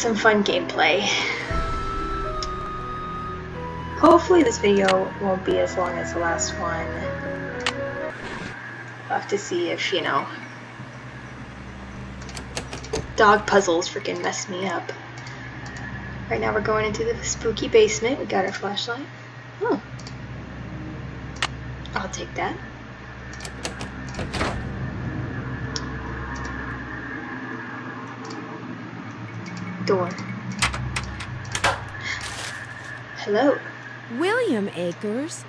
some fun gameplay. Hopefully this video won't be as long as the last one. I'll have to see if, you know, dog puzzles freaking mess me up. Right now we're going into the spooky basement. We got our flashlight. Oh. I'll take that. Door. Hello. William Akers?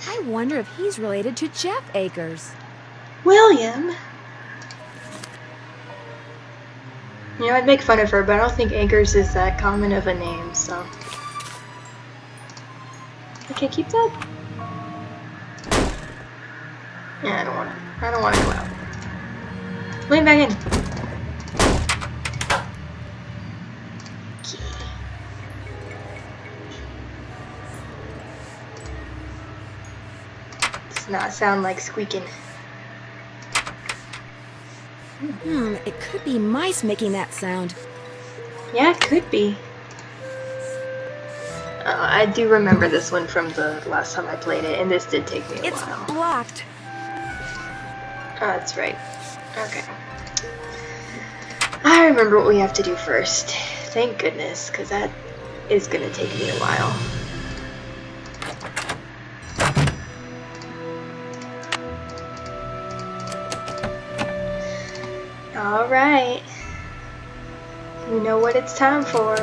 I wonder if he's related to Jeff Akers. William? You know, I'd make fun of her, but I don't think Akers is that common of a name, so. Okay, keep that. Yeah, I don't wanna go out. Lean back in. Does not sound like squeaking. It could be mice making that sound. Yeah, it could be. I do remember this one from the last time I played it, and this did take me a while. It's blocked. Oh, that's right. Okay. I remember what we have to do first. Thank goodness, because that is going to take me a while. Alright. You know what it's time for.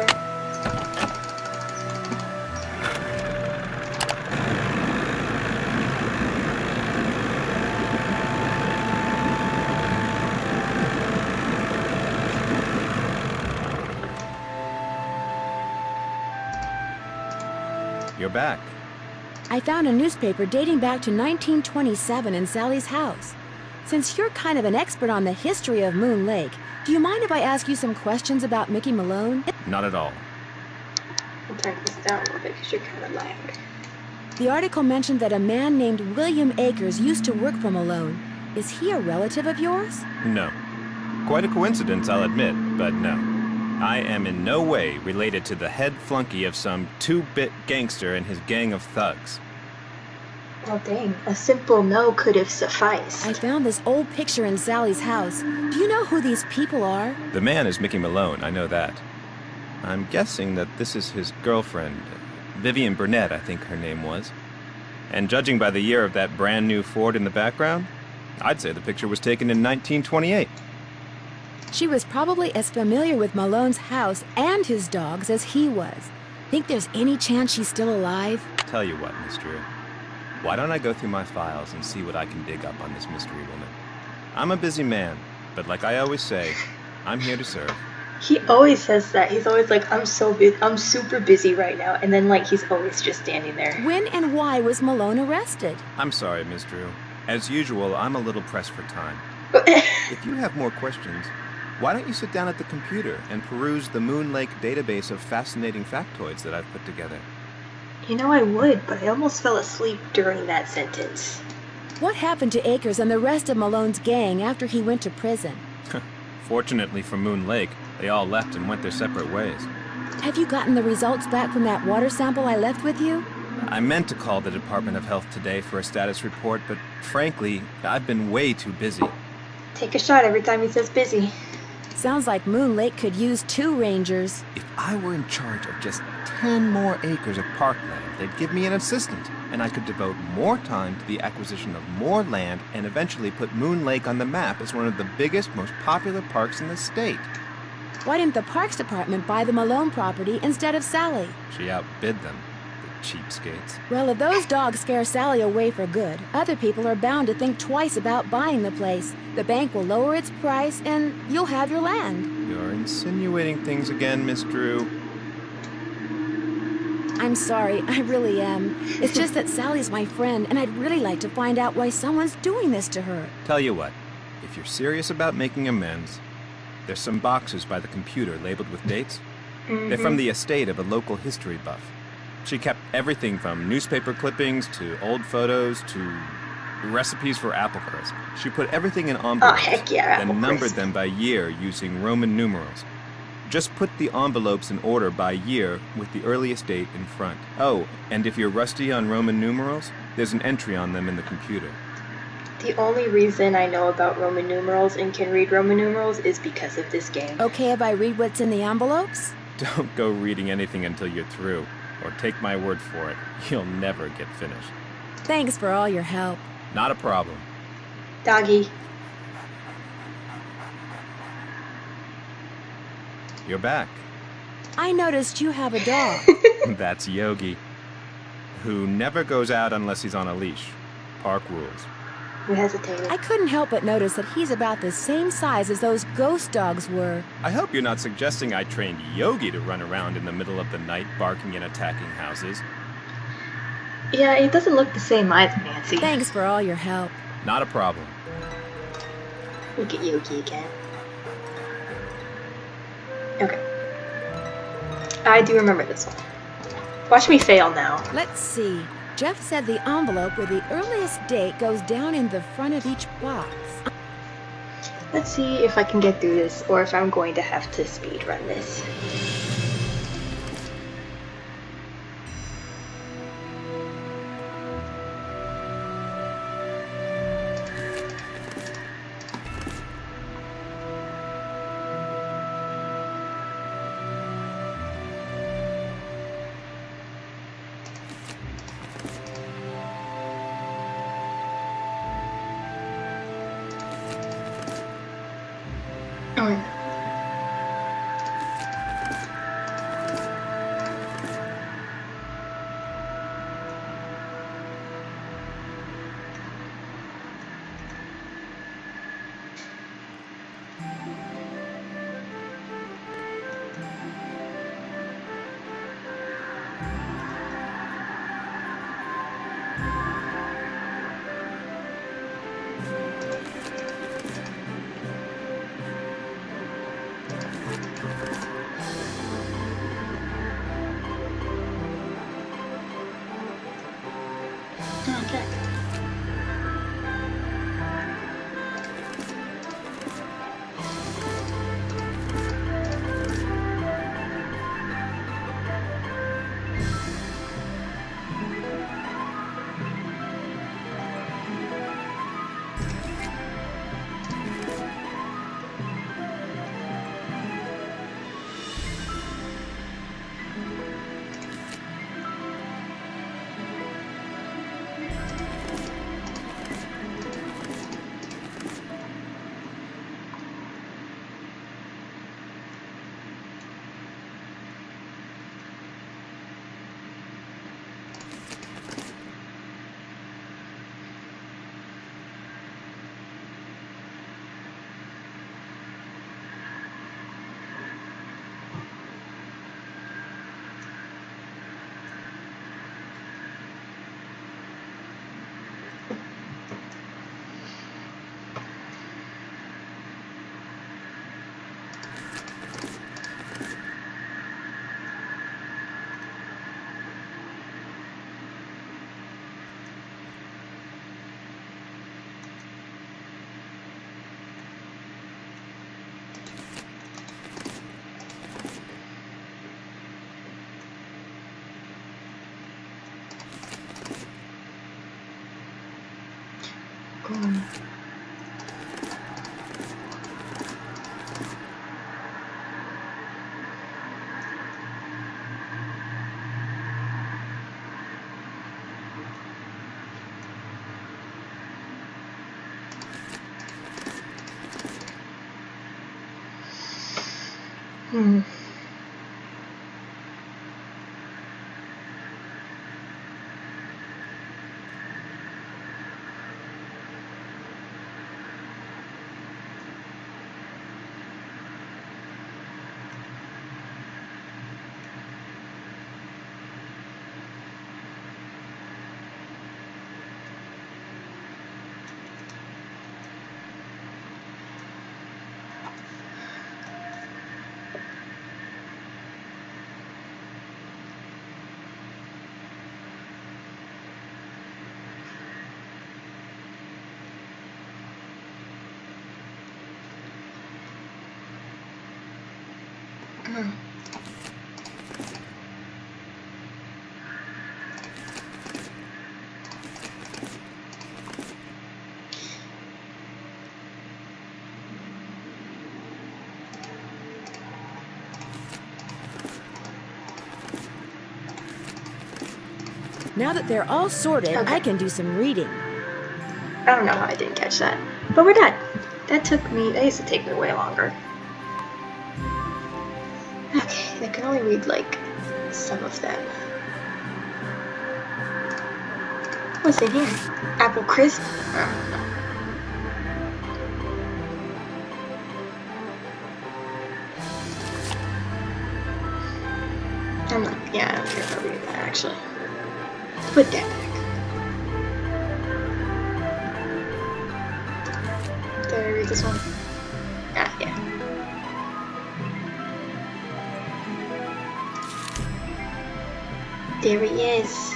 You're back. I found a newspaper dating back to 1927 in Sally's house. Since you're kind of an expert on the history of Moon Lake, do you mind if I ask you some questions about Mickey Malone? Not at all. I'll turn this down a little bit because you're kind of loud. The article mentioned that a man named William Akers used to work for Malone. Is he a relative of yours? No. Quite a coincidence, I'll admit, but no. I am in no way related to the head flunky of some two-bit gangster and his gang of thugs. Well, dang. A simple no could have sufficed. I found this old picture in Sally's house. Do you know who these people are? The man is Mickey Malone, I know that. I'm guessing that this is his girlfriend, Vivian Burnett, I think her name was. And judging by the year of that brand new Ford in the background, I'd say the picture was taken in 1928. She was probably as familiar with Malone's house and his dogs as he was. Think there's any chance she's still alive? Tell you what, Miss Drew. Why don't I go through my files and see what I can dig up on this mystery woman? I'm a busy man, but like I always say, I'm here to serve. He always says that. He's always like, I'm super busy right now. And then, like, he's always just standing there. When and why was Malone arrested? I'm sorry, Miss Drew. As usual, I'm a little pressed for time. If you have more questions, why don't you sit down at the computer and peruse the Moon Lake database of fascinating factoids that I've put together? You know I would, but I almost fell asleep during that sentence. What happened to Akers and the rest of Malone's gang after he went to prison? Fortunately for Moon Lake, they all left and went their separate ways. Have you gotten the results back from that water sample I left with you? I meant to call the Department of Health today for a status report, but frankly, I've been way too busy. Take a shot every time he says busy. Sounds like Moon Lake could use 2 rangers. If I were in charge of just 10 more acres of parkland, they'd give me an assistant, and I could devote more time to the acquisition of more land and eventually put Moon Lake on the map as one of the biggest, most popular parks in the state. Why didn't the Parks Department buy the Malone property instead of Sally? She outbid them, the cheapskates. Well, if those dogs scare Sally away for good, other people are bound to think twice about buying the place. The bank will lower its price, and you'll have your land. You're insinuating things again, Miss Drew. I'm sorry, I really am. It's just that Sally's my friend, and I'd really like to find out why someone's doing this to her. Tell you what, if you're serious about making amends, there's some boxes by the computer labeled with dates. They're from the estate of a local history buff. She kept everything from newspaper clippings to old photos to recipes for apple crisp. She put everything in envelopes, Oh, heck yeah, then apple numbered crisp. them by year using Roman numerals. Just put the envelopes in order by year with the earliest date in front. Oh, and if you're rusty on Roman numerals, there's an entry on them in the computer. The only reason I know about Roman numerals and can read Roman numerals is because of this game. Okay if I read what's in the envelopes? Don't go reading anything until you're through, or take my word for it, you'll never get finished. Thanks for all your help. Not a problem. Doggy. You're back. I noticed you have a dog. That's Yogi, who never goes out unless he's on a leash. Park rules. You hesitated. I couldn't help but notice that he's about the same size as those ghost dogs were. I hope you're not suggesting I trained Yogi to run around in the middle of the night barking and attacking houses. Yeah, it doesn't look the same either, Nancy. Thanks for all your help. Not a problem. Look at Yogi again. Okay. I do remember this one. Watch me fail now. Let's see. Jeff said the envelope with the earliest date goes down in the front of each box. Let's see if I can get through this, or if I'm going to have to speed run this. Okay. Hmm. Mm. Now that they're all sorted, Okay. I can do some reading. I don't know how I didn't catch that. But we're done. That used to take me way longer. Okay, I can only read, like, some of them. What's in here? Apple crisp? Oh, no. I don't care about reading that, actually. Put that back. Did I read this one? Ah, yeah. There he is.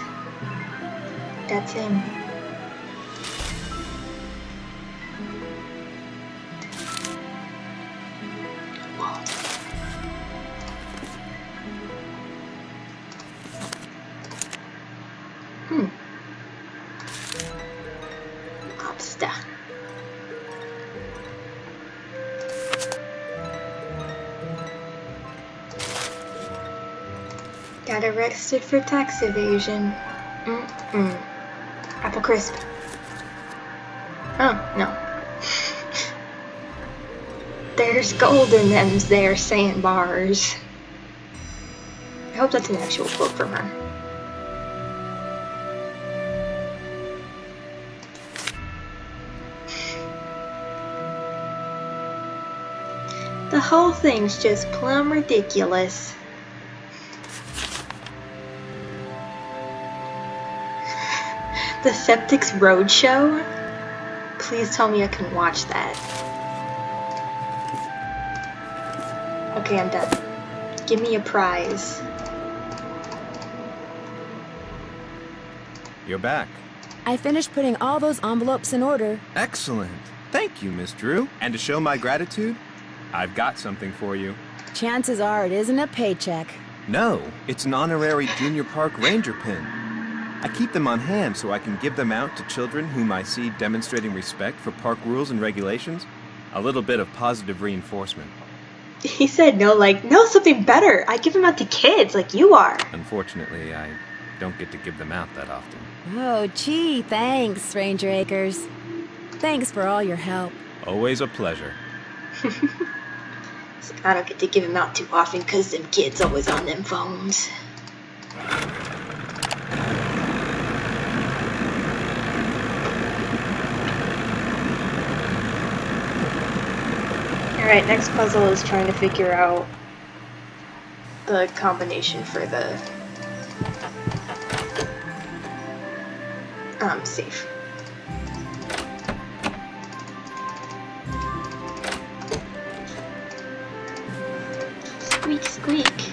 That's him. Lobster. Got arrested for tax evasion. Apple crisp. Oh, no. There's gold in them there sandbars. I hope that's an actual quote from her. The whole thing's just plumb ridiculous. The Septics Roadshow? Please tell me I can watch that. Okay, I'm done. Give me a prize. You're back. I finished putting all those envelopes in order. Excellent. Thank you, Miss Drew. And to show my gratitude, I've got something for you. Chances are it isn't a paycheck. No, it's an honorary Junior Park Ranger pin. I keep them on hand so I can give them out to children whom I see demonstrating respect for park rules and regulations. A little bit of positive reinforcement. He said no, something better. I give them out to kids like you are. Unfortunately, I don't get to give them out that often. Oh, gee, thanks, Ranger Acres. Thanks for all your help. Always a pleasure. I don't get to give them out too often because them kids always on them phones. Alright, next puzzle is trying to figure out the combination for the safe. Squeak, squeak.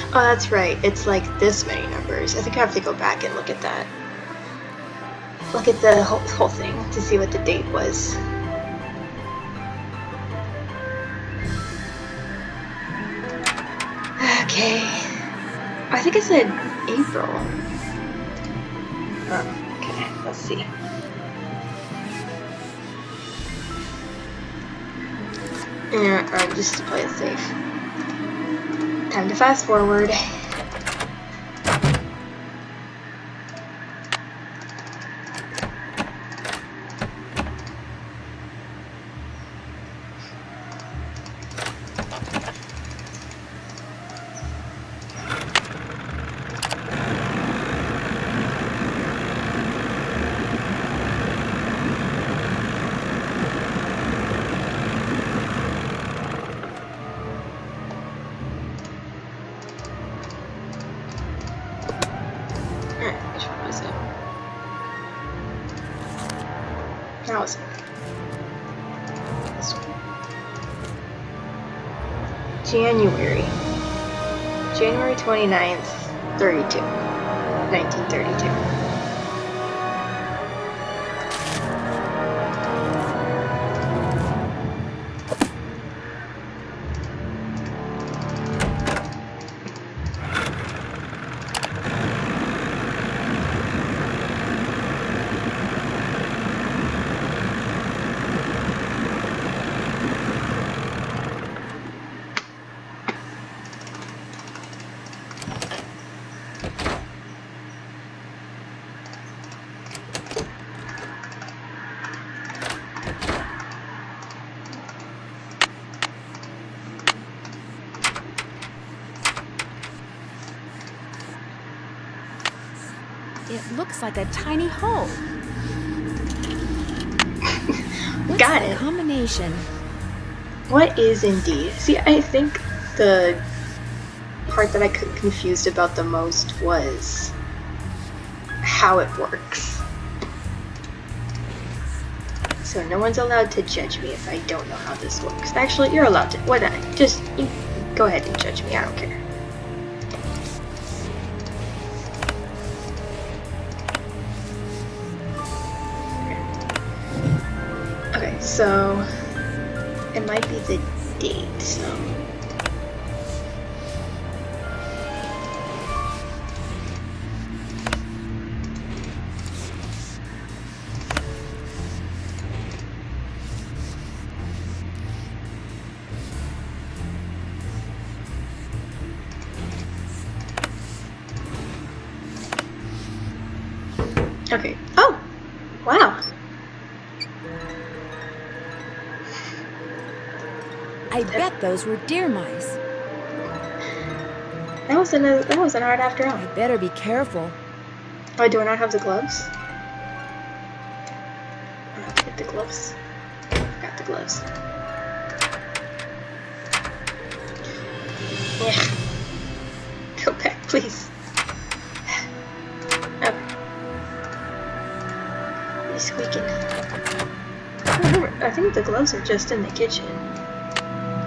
Oh, that's right. It's like this many numbers. I think I have to go back and look at that. Look at the whole thing to see what the date was. Okay. I think I said April. Oh, okay. Let's see. Yeah, just to play it safe. Time to fast forward. Which one was it? That was it. This one. January 29th, 32. 1932. It looks like a tiny hole. What's Got the it. combination? What is indeed? See, I think the part that I got confused about the most was how it works. So no one's allowed to judge me if I don't know how this works. Actually, you're allowed to. Why not? Just you go ahead and judge me. I don't care. Okay, so it might be the date. So. Okay. Oh! Wow. I bet those were deer mice. That wasn't hard after all. I better be careful. Oh, do I not have the gloves? I have to get the gloves. Got the gloves. Yeah. Go back, please. Okay. You're squeaking. I think the gloves are just in the kitchen.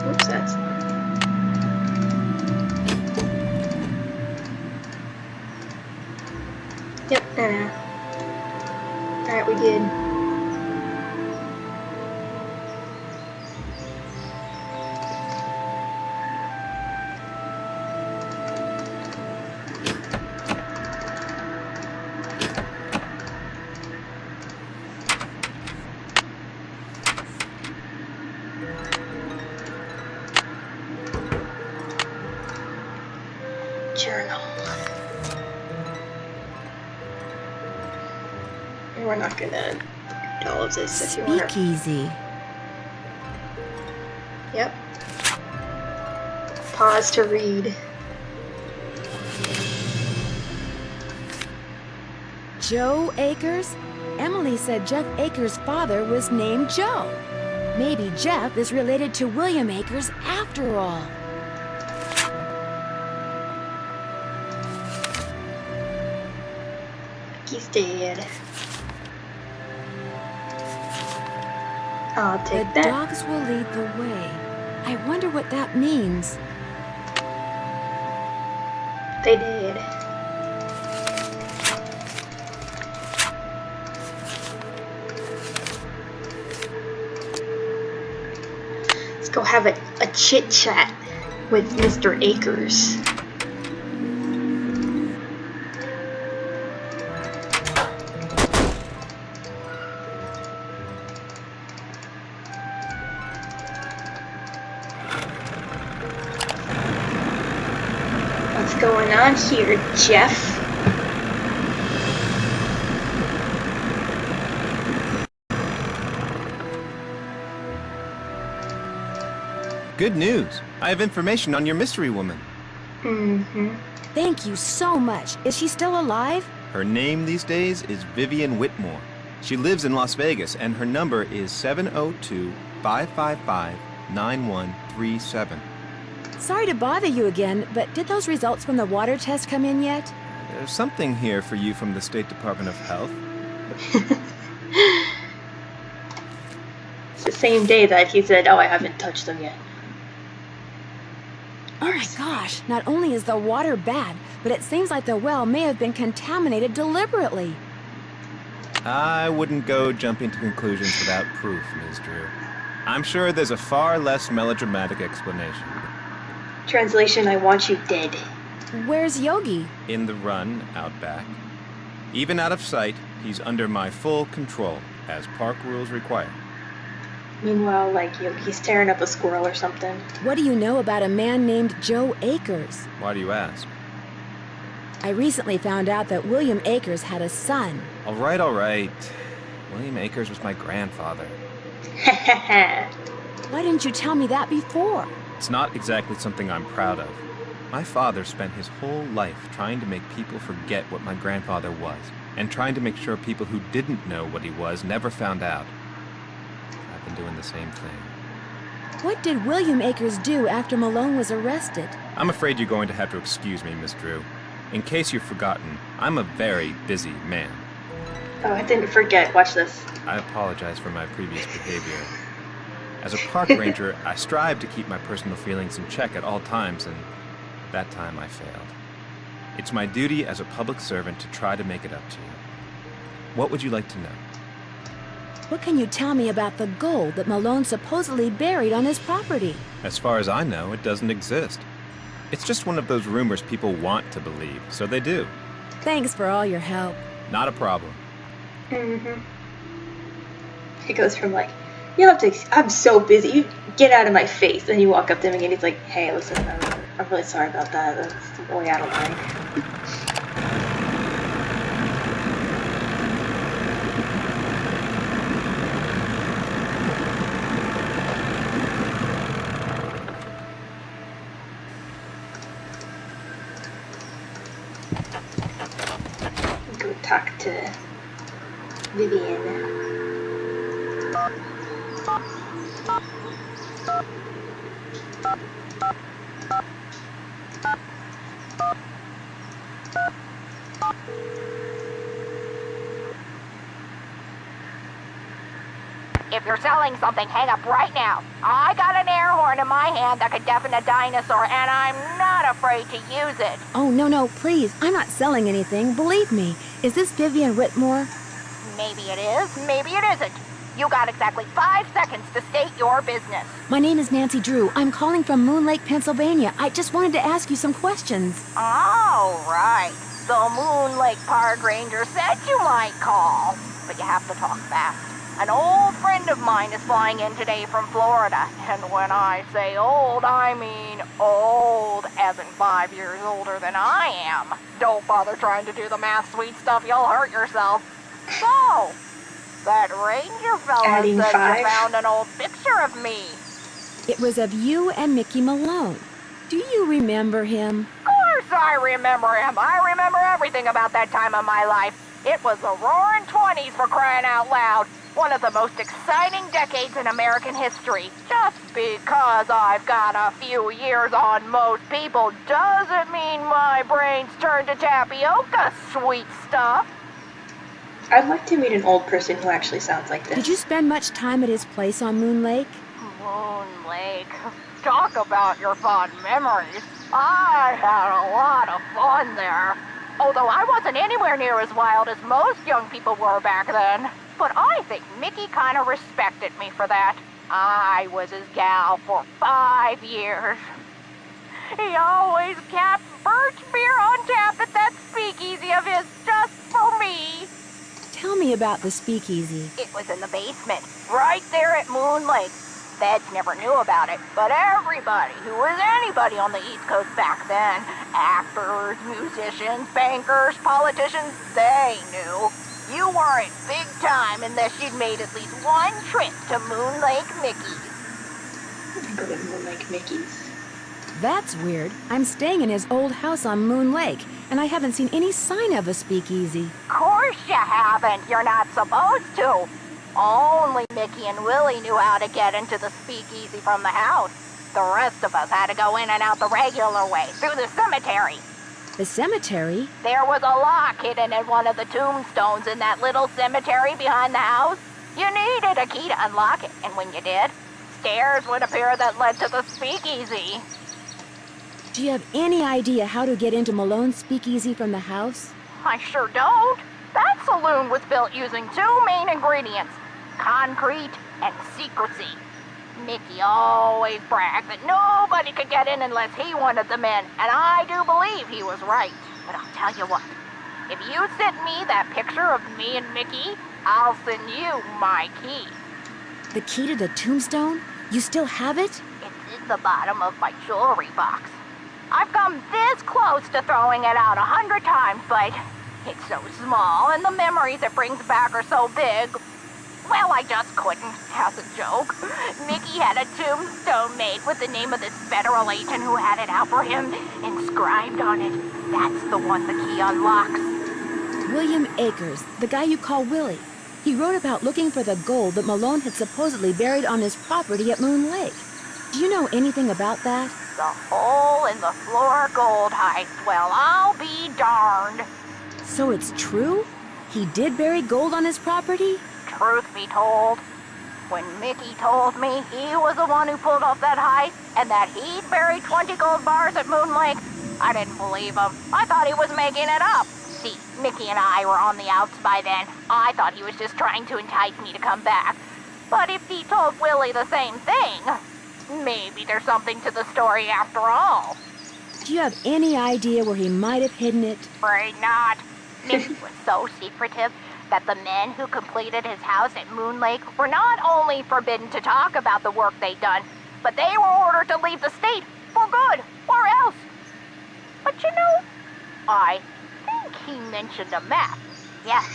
Oops, that's... Yep, no. Alright, we good. Journal. We're not gonna do all of this if you want to. Speakeasy. Yep. Pause to read. Joe Akers? Emily said Jeff Akers' father was named Joe. Maybe Jeff is related to William Akers after all. He's dead. I'll take The that. dogs will lead the way. I wonder what that means. They did. Let's go have a chit chat with Mr. Akers. What's going on here, Jeff? Good news. I have information on your mystery woman. Mm-hmm. Thank you so much. Is she still alive? Her name these days is Vivian Whitmore. She lives in Las Vegas, and her number is 702-555-9137. Sorry to bother you again, but did those results from the water test come in yet? There's something here for you from the State Department of Health. It's the same day that he said, "Oh, I haven't touched them yet." Oh my gosh, not only is the water bad, but it seems like the well may have been contaminated deliberately. I wouldn't go jumping to conclusions without proof, Ms. Drew. I'm sure there's a far less melodramatic explanation. Translation, I want you dead. Where's Yogi? In the run, out back. Even out of sight, he's under my full control, as park rules require. Meanwhile, like, Yogi's tearing up a squirrel or something. What do you know about a man named Joe Akers? Why do you ask? I recently found out that William Akers had a son. All right. William Akers was my grandfather. Why didn't you tell me that before? It's not exactly something I'm proud of. My father spent his whole life trying to make people forget what my grandfather was, and trying to make sure people who didn't know what he was never found out. I've been doing the same thing. What did William Akers do after Malone was arrested? I'm afraid you're going to have to excuse me, Miss Drew. In case you've forgotten, I'm a very busy man. Oh, I didn't forget. Watch this. I apologize for my previous behavior. As a park ranger, I strive to keep my personal feelings in check at all times, and that time I failed. It's my duty as a public servant to try to make it up to you. What would you like to know? What can you tell me about the gold that Malone supposedly buried on his property? As far as I know, it doesn't exist. It's just one of those rumors people want to believe, so they do. Thanks for all your help. Not a problem. Mm-hmm. It goes from like, you have to, I'm so busy, you get out of my face. Then you walk up to him again, he's like, hey, listen, I'm really sorry about that. That's the way I don't like. Go talk to Vivian. If you're selling something, hang up right now. I got an air horn in my hand that could deafen a dinosaur, and I'm not afraid to use it. Oh, no, please. I'm not selling anything. Believe me. Is this Vivian Whitmore? Maybe it is, maybe it isn't. You got exactly 5 seconds to state your business. My name is Nancy Drew. I'm calling from Moon Lake, Pennsylvania. I just wanted to ask you some questions. Oh, right. The Moon Lake Park Ranger said you might call, but you have to talk fast. An old friend of mine is flying in today from Florida, and when I say old, I mean old, as in 5 years older than I am. Don't bother trying to do the math, sweet stuff, you'll hurt yourself. So, that ranger fella Adding said 5. you found an old picture of me. It was of you and Mickey Malone. Do you remember him? Of course I remember him. I remember everything about that time of my life. It was the roaring 20s, for crying out loud. One of the most exciting decades in American history. Just because I've got a few years on most people doesn't mean my brain's turned to tapioca, sweet stuff. I'd like to meet an old person who actually sounds like this. Did you spend much time at his place on Moon Lake? Moon Lake. Talk about your fond memories. I had a lot of fun there. Although I wasn't anywhere near as wild as most young people were back then. But I think Mickey kind of respected me for that. I was his gal for 5 years. He always kept birch beer on tap at that speakeasy of his just for me. Tell me about the speakeasy. It was in the basement, right there at Moon Lake. Feds never knew about it, but everybody who was anybody on the East Coast back then, actors, musicians, bankers, politicians, they knew. You weren't big time unless you'd made at least one trip to Moon Lake Mickey's. Go to Moon Lake Mickey's. That's weird. I'm staying in his old house on Moon Lake, and I haven't seen any sign of a speakeasy. Of course you haven't. You're not supposed to. Only Mickey and Willie knew how to get into the speakeasy from the house. The rest of us had to go in and out the regular way, through the cemetery. The cemetery? There was a lock hidden in one of the tombstones in that little cemetery behind the house. You needed a key to unlock it, and when you did, stairs would appear that led to the speakeasy. Do you have any idea how to get into Malone's speakeasy from the house? I sure don't. That saloon was built using two main ingredients, concrete and secrecy. Mickey always bragged that nobody could get in unless he wanted them in, and I do believe he was right. But I'll tell you what, if you send me that picture of me and Mickey, I'll send you my key. The key to the tombstone? You still have it? It's in the bottom of my jewelry box. I've come this close to throwing it out 100 times, but it's so small and the memories it brings back are so big. Well, I just couldn't, as a joke. Mickey had a tombstone made with the name of this federal agent who had it out for him, inscribed on it. That's the one the key unlocks. William Akers, the guy you call Willie. He wrote about looking for the gold that Malone had supposedly buried on his property at Moon Lake. Do you know anything about that? The hole in the floor gold heist. Well, I'll be darned. So it's true? He did bury gold on his property? Truth be told, when Mickey told me he was the one who pulled off that heist and that he'd buried 20 gold bars at Moon Lake, I didn't believe him. I thought he was making it up. See, Mickey and I were on the outs by then. I thought he was just trying to entice me to come back. But if he told Willie the same thing, maybe there's something to the story after all. Do you have any idea where he might have hidden it? Afraid not. Mickey was so secretive that the men who completed his house at Moon Lake were not only forbidden to talk about the work they'd done, but they were ordered to leave the state for good, or else. But you know, I think he mentioned a map. Yes,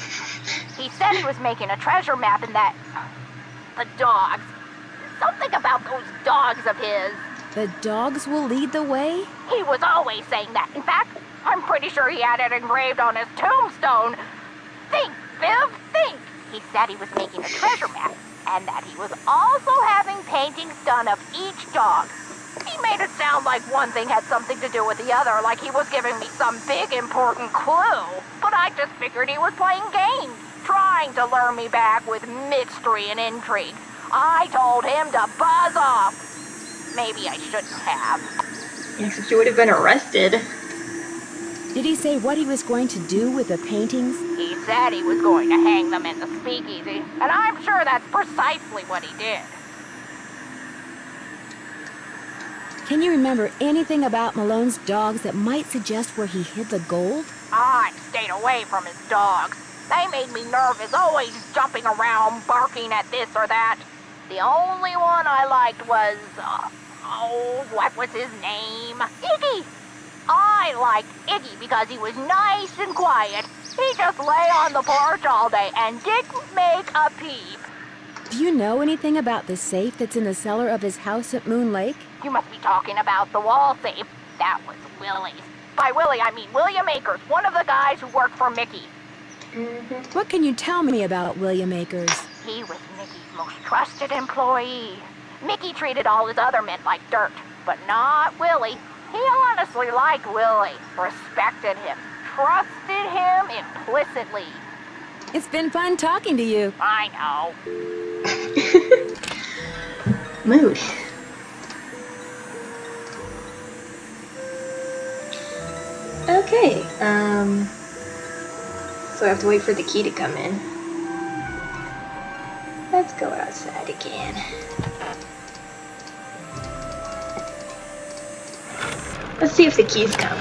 he said he was making a treasure map and that... the dogs. Something about those dogs of his. The dogs will lead the way? He was always saying that. In fact, I'm pretty sure he had it engraved on his tombstone. Think, Viv, think! He said he was making a treasure map, and that he was also having paintings done of each dog. He made it sound like one thing had something to do with the other, like he was giving me some big important clue. But I just figured he was playing games, trying to lure me back with mystery and intrigue. I told him to buzz off. Maybe I shouldn't have. Yeah, except you would have been arrested. Did he say what he was going to do with the paintings? He said he was going to hang them in the speakeasy, and I'm sure that's precisely what he did. Can you remember anything about Malone's dogs that might suggest where he hid the gold? I stayed away from his dogs. They made me nervous, always jumping around, barking at this or that. The only one I liked was, what was his name? Iggy! I liked Iggy because he was nice and quiet. He just lay on the porch all day and didn't make a peep. Do you know anything about the safe that's in the cellar of his house at Moon Lake? You must be talking about the wall safe. That was Willie's. By Willie, I mean William Akers, one of the guys who worked for Mickey. What can you tell me about William Akers? He was Mickey's most trusted employee. Mickey treated all his other men like dirt, but not Willie. He honestly liked Willie, respected him, trusted him implicitly. It's been fun talking to you. I know. Mood. Okay, so I have to wait for the key to come in. Let's go outside again. Let's see if the keys come.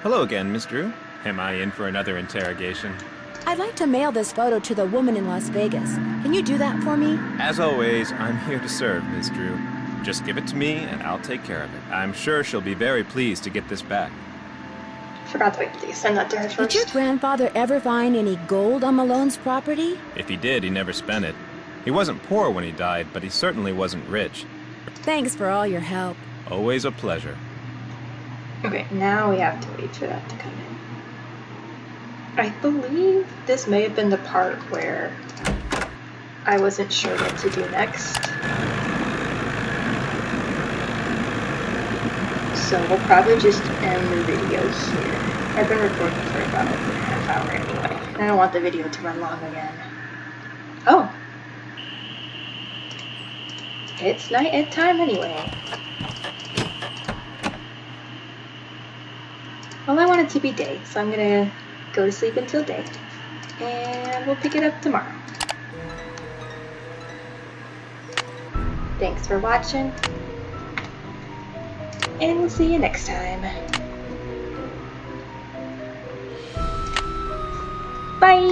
Hello again, Miss Drew. Am I in for another interrogation? I'd like to mail this photo to the woman in Las Vegas. Can you do that for me? As always, I'm here to serve, Miss Drew. Just give it to me and I'll take care of it. I'm sure she'll be very pleased to get this back. Forgot to send that to her Did first. your grandfather ever find any gold on Malone's property? If he did, he never spent it. He wasn't poor when he died, but he certainly wasn't rich. Thanks for all your help. Always a pleasure. Okay, now we have to wait for that to come in. I believe this may have been the part where I wasn't sure what to do next. So we'll probably just end the video here. I've been recording for about a half hour anyway. And I don't want the video to run long again. Oh! It's night at time anyway. Well, I want it to be day, so I'm gonna go to sleep until day. And we'll pick it up tomorrow. Thanks for watching. And we'll see you next time. Bye!